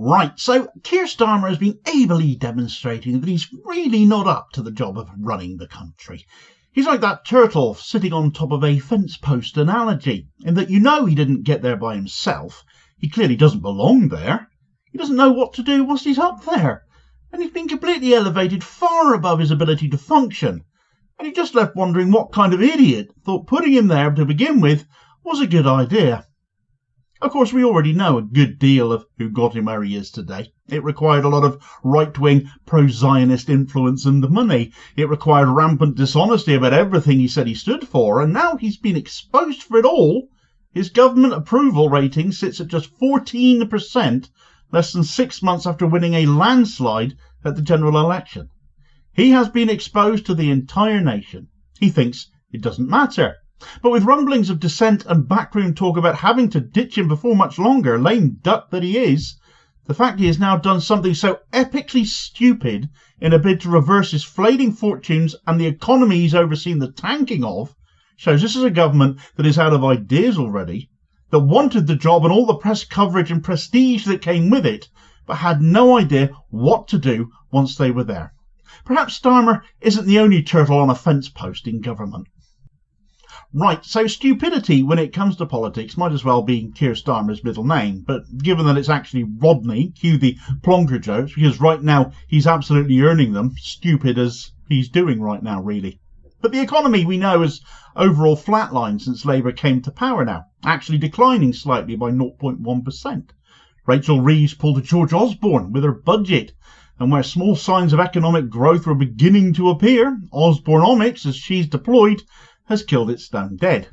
Right, so Keir Starmer has been ably demonstrating that he's really not up to the job of running the country. He's like that turtle sitting on top of a fence post analogy, in that you know he didn't get there by himself. He clearly doesn't belong there. He doesn't know what to do whilst he's up there. And he's been completely elevated far above his ability to function. And you're just left wondering what kind of idiot thought putting him there to begin with was a good idea. Of course, we already know a good deal of who got him where he is today. It required a lot of right-wing pro-Zionist influence and money. It required rampant dishonesty about everything he said he stood for, and now he's been exposed for it all. His government approval rating sits at just 14%, less than 6 months after winning a landslide at the general election. He has been exposed to the entire nation. He thinks it doesn't matter. But with rumblings of dissent and backroom talk about having to ditch him before much longer, lame duck that he is, the fact he has now done something so epically stupid in a bid to reverse his flailing fortunes and the economy he's overseen the tanking of, shows this is a government that is out of ideas already, that wanted the job and all the press coverage and prestige that came with it, but had no idea what to do once they were there. Perhaps Starmer isn't the only turtle on a fence post in government. Right, so stupidity when it comes to politics might as well be Keir Starmer's middle name, but given that it's actually Rodney, cue the plonker jokes, because right now he's absolutely earning them, stupid as he's doing right now, really. But the economy we know has overall flatlined since Labour came to power now, actually declining slightly by 0.1%. Rachel Reeves pulled a George Osborne with her budget, and where small signs of economic growth were beginning to appear, Osborneomics, as she's deployed, has killed it stone dead.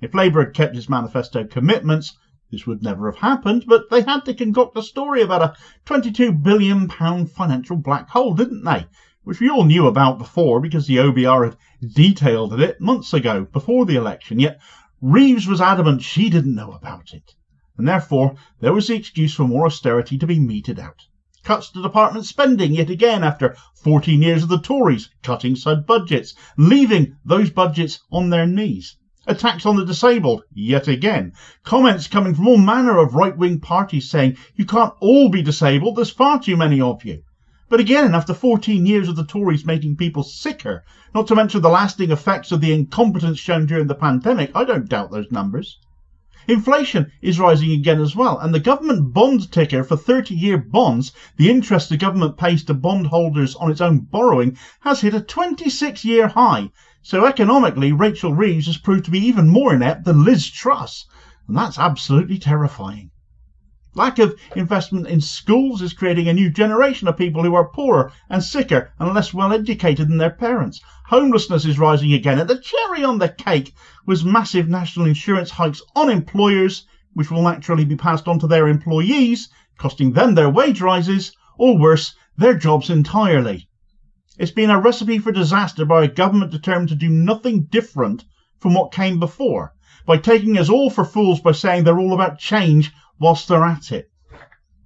If Labour had kept its manifesto commitments, this would never have happened, but they had to concoct a story about a £22 billion financial black hole, didn't they? Which we all knew about before because the OBR had detailed it months ago, before the election, yet Reeves was adamant she didn't know about it. And therefore, there was the excuse for more austerity to be meted out. Cuts to department spending yet again after 14 years of the Tories cutting said budgets, leaving those budgets on their knees. Attacks on the disabled yet again. Comments coming from all manner of right-wing parties saying you can't all be disabled, there's far too many of you. But again, after 14 years of the Tories making people sicker, not to mention the lasting effects of the incompetence shown during the pandemic, I don't doubt those numbers. Inflation is rising again as well, and the government bond ticker for 30-year bonds, the interest the government pays to bondholders on its own borrowing, has hit a 26-year high. So economically, Rachel Reeves has proved to be even more inept than Liz Truss, and that's absolutely terrifying. Lack of investment in schools is creating a new generation of people who are poorer and sicker and less well educated than their parents. Homelessness is rising again, and the cherry on the cake was massive national insurance hikes on employers, which will naturally be passed on to their employees, costing them their wage rises, or worse, their jobs entirely. It's been a recipe for disaster by a government determined to do nothing different from what came before, by taking us all for fools by saying they're all about change whilst they're at it.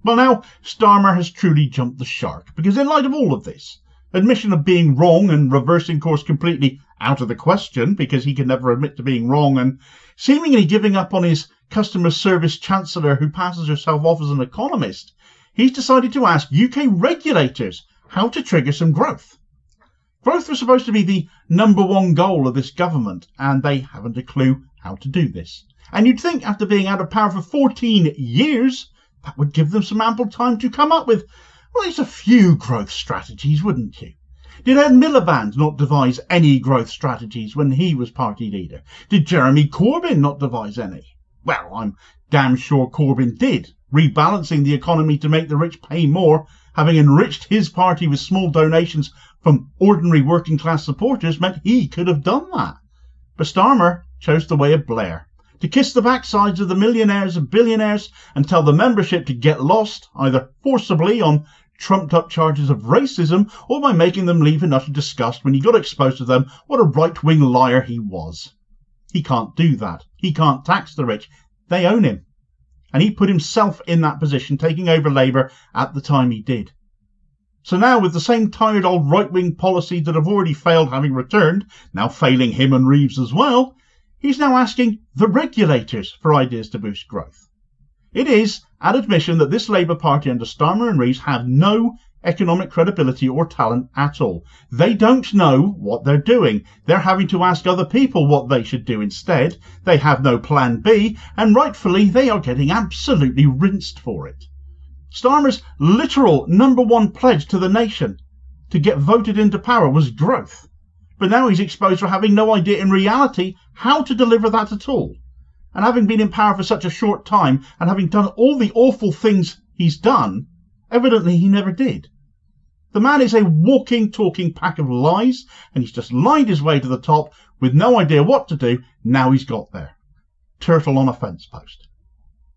Well, now Starmer has truly jumped the shark, because in light of all of this, admission of being wrong and reversing course completely out of the question, because he can never admit to being wrong, and seemingly giving up on his customer service chancellor who passes herself off as an economist, he's decided to ask UK regulators how to trigger some growth. Growth was supposed to be the #1 goal of this government, and they haven't a clue how to do this. And you'd think after being out of power for 14 years, that would give them some ample time to come up with, well, at least a few growth strategies, wouldn't you? Did Ed Miliband not devise any growth strategies when he was party leader? Did Jeremy Corbyn not devise any? Well, I'm damn sure Corbyn did, rebalancing the economy to make the rich pay more, having enriched his party with small donations from ordinary working class supporters meant he could have done that. But Starmer chose the way of Blair, to kiss the backsides of the millionaires and billionaires and tell the membership to get lost, either forcibly on trumped-up charges of racism or by making them leave in utter disgust when he got exposed to them what a right-wing liar he was. He can't do that. He can't tax the rich. They own him. And he put himself in that position, taking over Labour at the time he did. So now, with the same tired old right-wing policies that have already failed having returned, now failing him and Reeves as well, he's now asking the regulators for ideas to boost growth. It is an admission that this Labour Party under Starmer and Reeves have no economic credibility or talent at all. They don't know what they're doing. They're having to ask other people what they should do instead. They have no plan B, and rightfully they are getting absolutely rinsed for it. Starmer's literal #1 pledge to the nation to get voted into power was growth. But now he's exposed for having no idea in reality how to deliver that at all. And having been in power for such a short time and having done all the awful things he's done, evidently he never did. The man is a walking, talking pack of lies, and he's just lied his way to the top with no idea what to do. Now he's got there. Turtle on a fence post.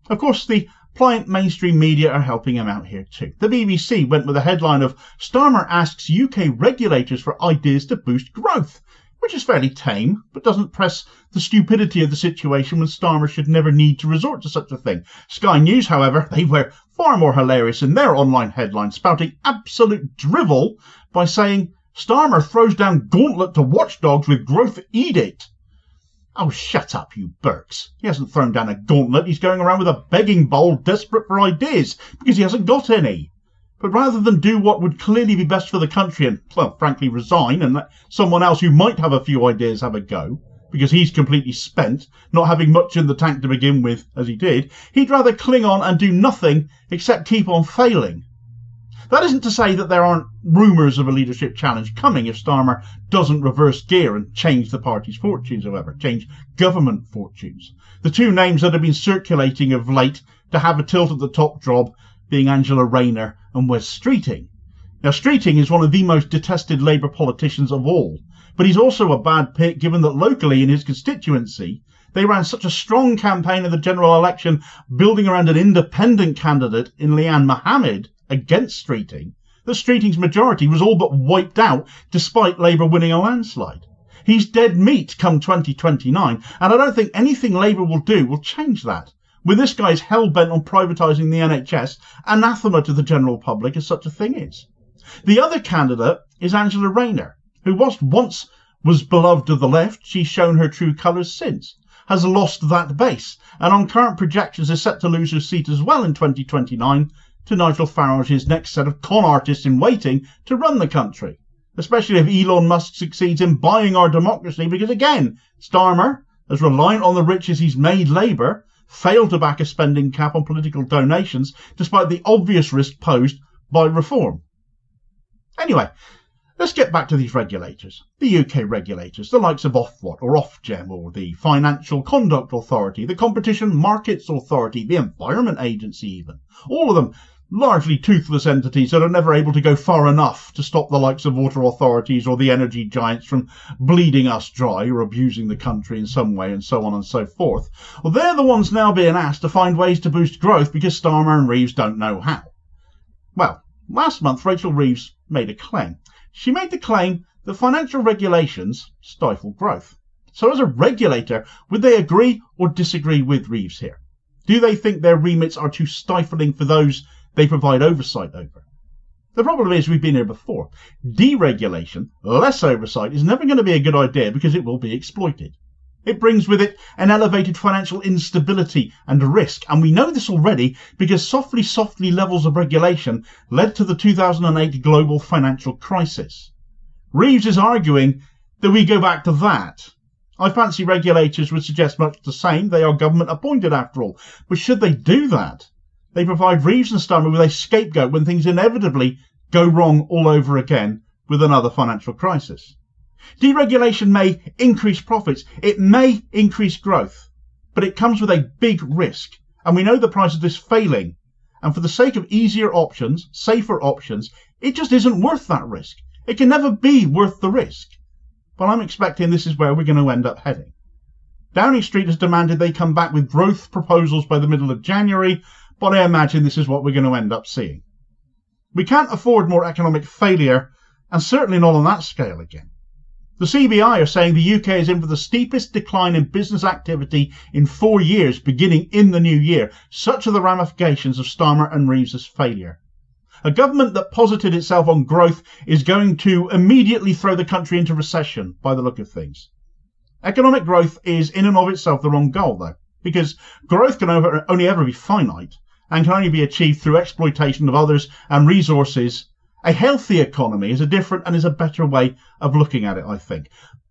Of course, the pliant mainstream media are helping him out here too. The BBC went with a headline of "Starmer asks UK regulators for ideas to boost growth," which is fairly tame, but doesn't press the stupidity of the situation when Starmer should never need to resort to such a thing. Sky News, however, they were far more hilarious in their online headline, spouting absolute drivel by saying, "Starmer throws down gauntlet to watchdogs with growth edict." Oh, shut up, you Burks. He hasn't thrown down a gauntlet. He's going around with a begging bowl, desperate for ideas, because he hasn't got any. But rather than do what would clearly be best for the country and, well, frankly, resign and let someone else who might have a few ideas have a go, because he's completely spent, not having much in the tank to begin with, as he did, he'd rather cling on and do nothing except keep on failing. That isn't to say that there aren't rumours of a leadership challenge coming if Starmer doesn't reverse gear and change the party's fortunes, however, change government fortunes. The two names that have been circulating of late to have a tilt at the top job being Angela Rayner and Wes Streeting. Now, Streeting is one of the most detested Labour politicians of all, but he's also a bad pick given that locally in his constituency they ran such a strong campaign in the general election building around an independent candidate in Leanne Mohammed against Streeting, that Streeting's majority was all but wiped out despite Labour winning a landslide. He's dead meat come 2029, and I don't think anything Labour will do will change that. With this guy's hell-bent on privatising the NHS, anathema to the general public as such a thing is. The other candidate is Angela Rayner, who once was beloved of the left, she's shown her true colours since, has lost that base, and on current projections is set to lose her seat as well in 2029 to Nigel Farage's next set of con artists in waiting to run the country, especially if Elon Musk succeeds in buying our democracy, because again, Starmer, as reliant on the rich as he's made Labour, failed to back a spending cap on political donations despite the obvious risk posed by reform. Anyway, let's get back to these regulators. The UK regulators, the likes of Ofwat or Ofgem or the Financial Conduct Authority, the Competition Markets Authority, the Environment Agency even. All of them largely toothless entities that are never able to go far enough to stop the likes of water authorities or the energy giants from bleeding us dry or abusing the country in some way and so on and so forth. Well, they're the ones now being asked to find ways to boost growth because Starmer and Reeves don't know how. Well, last month Rachel Reeves made a claim. She made the claim that financial regulations stifle growth. So as a regulator, would they agree or disagree with Reeves here? Do they think their remits are too stifling for those they provide oversight over? The problem is we've been here before. Deregulation, less oversight, is never going to be a good idea because it will be exploited. It brings with it an elevated financial instability and risk, and we know this already because softly levels of regulation led to the 2008 global financial crisis. Reeves is arguing that we go back to that. I fancy regulators would suggest much the same. They are government appointed after all. But should they do that, they provide Reeves and Starmer with a scapegoat when things inevitably go wrong all over again with another financial crisis. Deregulation may increase profits, it may increase growth, but it comes with a big risk, and we know the price of this failing, and for the sake of easier options, safer options, it just isn't worth that risk. It can never be worth the risk. But I'm expecting this is where we're going to end up heading. Downing Street has demanded they come back with growth proposals by the middle of January, but I imagine this is what we're going to end up seeing. We can't afford more economic failure, and certainly not on that scale again. The CBI are saying the UK is in for the steepest decline in business activity in 4 years, beginning in the new year. Such are the ramifications of Starmer and Reeves' failure. A government that posited itself on growth is going to immediately throw the country into recession, by the look of things. Economic growth is in and of itself the wrong goal, though. because growth can only ever be finite and can only be achieved through exploitation of others and resources. A healthy economy is a different and is a better way of looking at it, I think.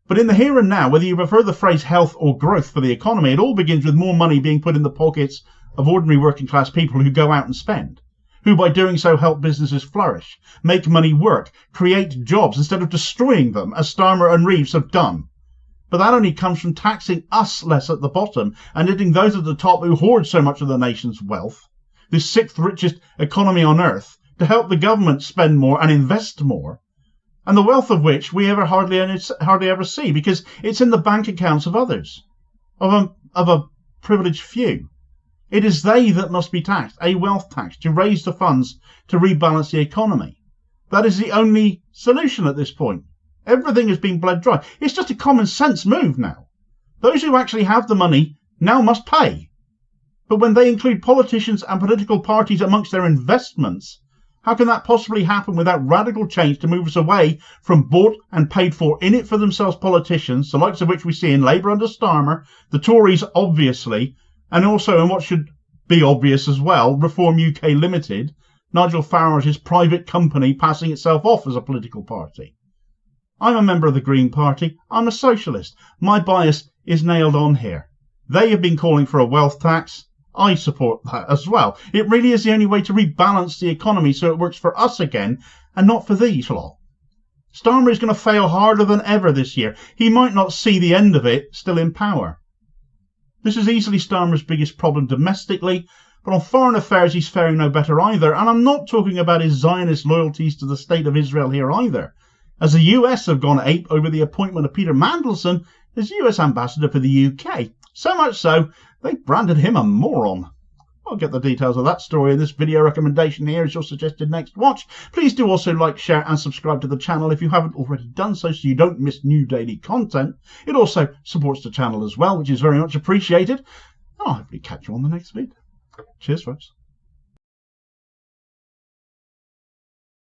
But in the here and now, whether you prefer the phrase health or growth for the economy, it all begins with more money being put in the pockets of ordinary working class people who go out and spend, who by doing so help businesses flourish, make money work, create jobs instead of destroying them, as Starmer and Reeves have done. But that only comes from taxing us less at the bottom and letting those at the top who hoard so much of the nation's wealth, the sixth richest economy on earth, to help the government spend more and invest more, and the wealth of which we hardly ever see, because it's in the bank accounts of others, of a privileged few. It is they that must be taxed, a wealth tax, to raise the funds to rebalance the economy. That is the only solution at this point. Everything has been bled dry. It's just a common sense move now. Those who actually have the money now must pay. But when they include politicians and political parties amongst their investments, how can that possibly happen without radical change to move us away from bought and paid for in-it-for-themselves politicians, the likes of which we see in Labour under Starmer, the Tories obviously, and also in what should be obvious as well, Reform UK Limited, Nigel Farage's private company passing itself off as a political party. I'm a member of the Green Party. I'm a socialist. My bias is nailed on here. They have been calling for a wealth tax. I support that as well. It really is the only way to rebalance the economy so it works for us again and not for these lot. Starmer is going to fail harder than ever this year. He might not see the end of it still in power. This is easily Starmer's biggest problem domestically, but on foreign affairs he's faring no better either, and I'm not talking about his Zionist loyalties to the State of Israel here either, as the US have gone ape over the appointment of Peter Mandelson as US ambassador for the UK. So much so, they branded him a moron. I'll get the details of that story in this video recommendation here as your suggested next watch. Please do also like, share and subscribe to the channel if you haven't already done so you don't miss new daily content. It also supports the channel as well, which is very much appreciated. And I'll hopefully catch you on the next vid. Cheers, folks.